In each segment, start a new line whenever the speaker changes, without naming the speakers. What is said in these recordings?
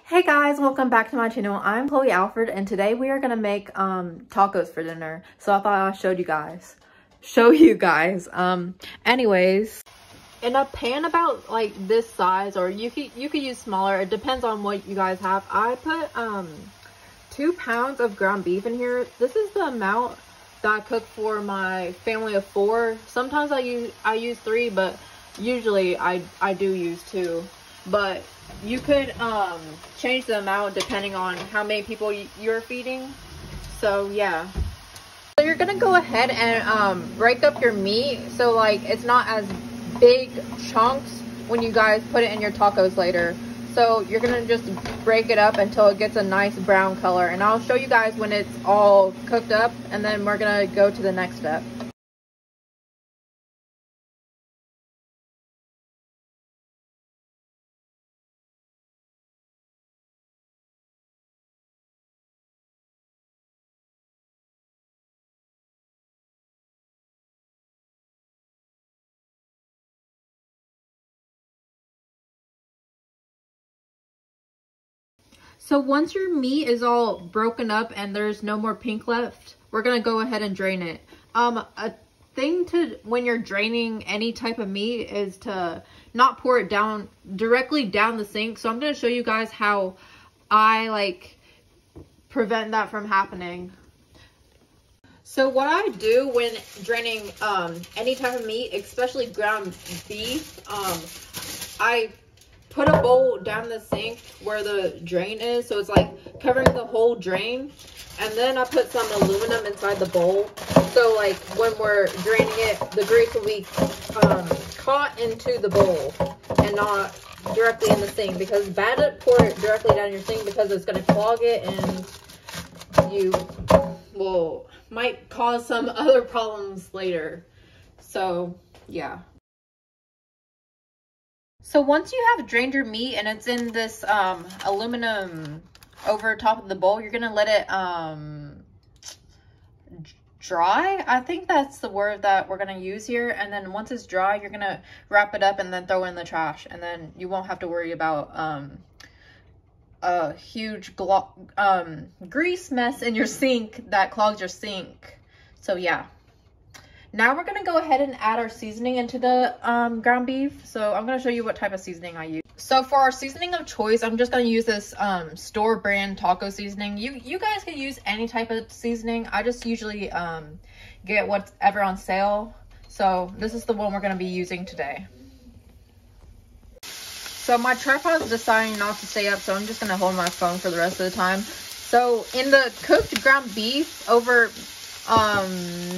Hey guys, welcome back to my channel. I'm Chloe Alford and today we are gonna make tacos for dinner. So I thought I'll show you guys. Anyways, in a pan about like this size, or you could use smaller, it depends on what you guys have. I put 2 pounds of ground beef in here. This is the amount that I cook for my family of 4. Sometimes I use 3, but usually I do use 2. But you could change the amount depending on how many people you're feeding. So yeah. So you're gonna go ahead and break up your meat so like it's not as big chunks when you guys put it in your tacos later. So you're gonna just break it up until it gets a nice brown color, and I'll show you guys when it's all cooked up, and then we're gonna go to the next step. So once your meat is all broken up and there's no more pink left, we're gonna go ahead and drain it. A thing to, when you're draining any type of meat, is to not pour it down directly down the sink. So I'm gonna show you guys how I like prevent that from happening. So what I do when draining any type of meat, especially ground beef, I put a bowl down the sink where the drain is, so it's like covering the whole drain, and then I put some aluminum inside the bowl, so like when we're draining it, the grease will be caught into the bowl and not directly in the sink, because it's bad to pour it directly down your sink because it's going to clog it and you might cause some other problems later. So yeah. So once you have drained your meat and it's in this aluminum over top of the bowl, you're gonna let it dry. I think that's the word that we're gonna use here. And then once it's dry, you're gonna wrap it up and then throw it in the trash, and then you won't have to worry about a huge grease mess in your sink that clogs your sink. So yeah. Now we're going to go ahead and add our seasoning into the ground beef. So I'm going to show you what type of seasoning I use. So for our seasoning of choice, I'm just going to use this store brand taco seasoning. You guys can use any type of seasoning. I just usually get whatever on sale. So this is the one we're going to be using today. So my tripod's deciding not to stay up, so I'm just going to hold my phone for the rest of the time. So in the cooked ground beef over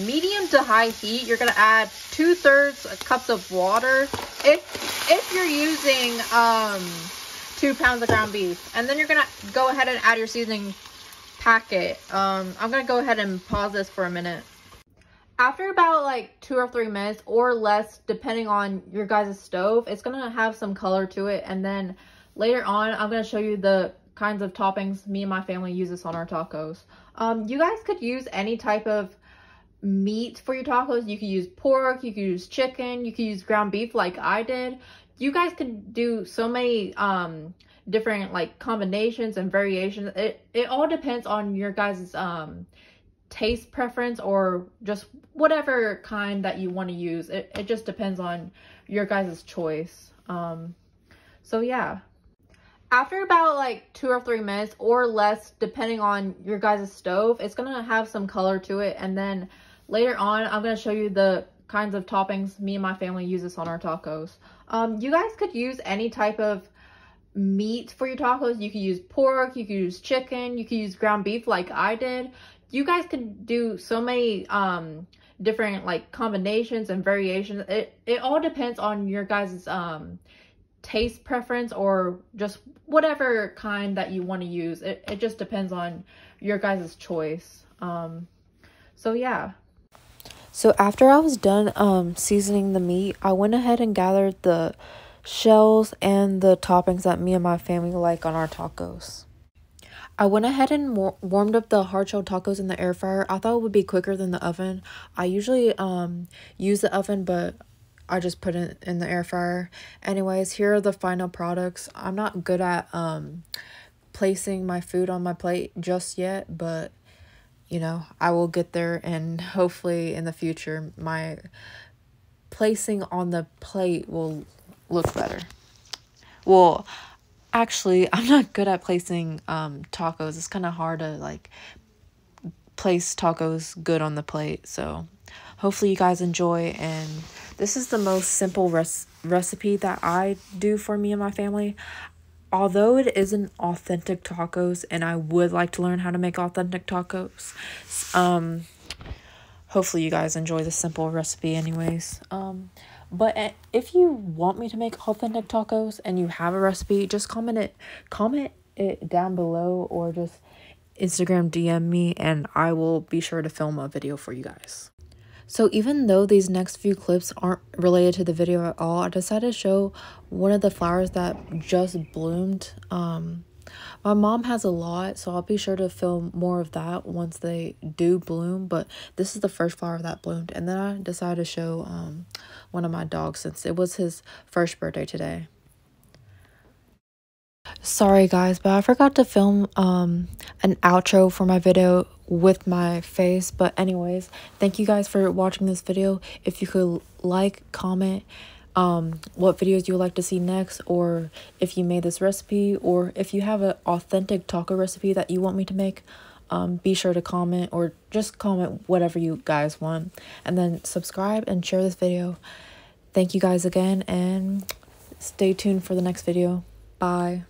medium to high heat, you're gonna add 2/3 cups of water if you're using 2 pounds of ground beef, and then you're gonna go ahead and add your seasoning packet. I'm gonna go ahead and pause this for a minute. After about like 2 or 3 minutes or less, depending on your guys' stove, it's gonna have some color to it, and then later on I'm gonna show you the kinds of toppings me and my family uses on our tacos. You guys could use any type of meat for your tacos. You could use pork, you could use chicken, you could use ground beef like I did. You guys could do so many different like combinations and variations. It all depends on your guys' taste preference, or just whatever kind that you want to use. It just depends on your guys' choice. So yeah. After about like 2 or 3 minutes or less, depending on your guys' stove, it's gonna have some color to it, and then later on I'm gonna show you the kinds of toppings me and my family uses on our tacos. You guys could use any type of meat for your tacos. You could use pork, you could use chicken, you could use ground beef like I did. You guys could do so many different like combinations and variations. It all depends on your guys' taste preference, or just whatever kind that you want to use. It just depends on your guys' choice. So yeah. So after I was done seasoning the meat, I went ahead and gathered the shells and the toppings that me and my family like on our tacos. I went ahead and warmed up the hard shell tacos in the air fryer. I thought it would be quicker than the oven. I usually use the oven, but I just put it in the air fryer. Anyways, here are the final products. I'm not good at placing my food on my plate just yet, but you know, I will get there, and hopefully in the future my placing on the plate will look better. Well, actually, I'm not good at placing tacos. It's kind of hard to like place tacos good on the plate. So hopefully you guys enjoy, and this is the most simple recipe that I do for me and my family. Although it isn't authentic tacos, and I would like to learn how to make authentic tacos, hopefully you guys enjoy the simple recipe anyways. But if you want me to make authentic tacos and you have a recipe, just comment it down below, or just Instagram DM me, and I will be sure to film a video for you guys. So even though these next few clips aren't related to the video at all, I decided to show one of the flowers that just bloomed. My mom has a lot, so I'll be sure to film more of that once they do bloom. But this is the first flower that bloomed. And then I decided to show one of my dogs, since it was his first birthday today. Sorry guys, but I forgot to film an outro for my video with my face. But anyways, thank you guys for watching this video. If you could like, comment what videos you would like to see next, or if you made this recipe, or if you have an authentic taco recipe that you want me to make, be sure to comment, or just comment whatever you guys want, and then subscribe and share this video. Thank you guys again, and stay tuned for the next video. Bye.